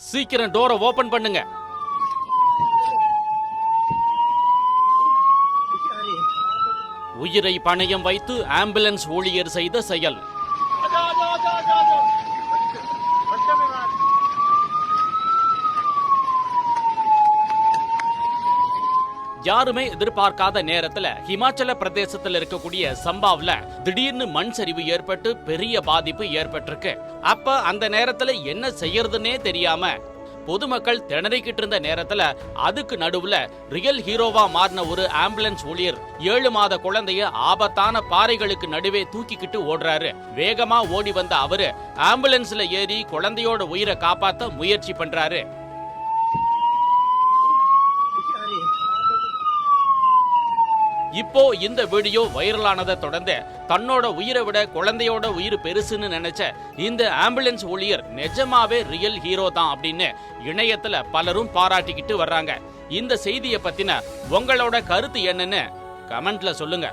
சீக்கிரம் டோரை ஓபன் பண்ணுங்க. உயிரை பணயம் வைத்து ஆம்புலன்ஸ் ஊழியர் செய்த செயல். யாருமே எதிர்பார்க்காத நேரத்துல ஹிமாச்சல பிரதேசத்துல இருக்கக்கூடிய சம்பாவ்ல திடீர்னு மண் சரிவு ஏற்பட்டு பெரிய பாதிப்பு ஏற்பட்டிருக்கு. அப்ப அந்த நேரத்துல என்ன செய்யறதுன்னே தெரியாம பொதுமக்கள் திணறிக்கிட்டு இருந்த நேரத்துல அதுக்கு நடுவுல ரியல் ஹீரோவா மாறின ஒரு ஆம்புலன்ஸ் ஊழியர் 7 மாத குழந்தைய ஆபத்தான பாறைகளுக்கு நடுவே தூக்கிக்கிட்டு ஓடுறாரு. வேகமா ஓடி வந்த அவரு ஆம்புலன்ஸ்ல ஏறி குழந்தையோட உயிரை காப்பாத்த முயற்சி பண்றாரு. இப்போ இந்த வீடியோ வைரலானதை தொடர்ந்து தன்னோட உயிரை விட குழந்தையோட உயிர் பெருசுன்னு நினைச்ச இந்த ஆம்புலன்ஸ் ஊழியர் நிஜமாவே ரியல் ஹீரோ தான் அப்படின்னு இணையத்துல பலரும் பாராட்டிக்கிட்டு வர்றாங்க. இந்த செய்தியை பத்தின உங்களோட கருத்து என்னன்னு கமெண்ட்ல சொல்லுங்க.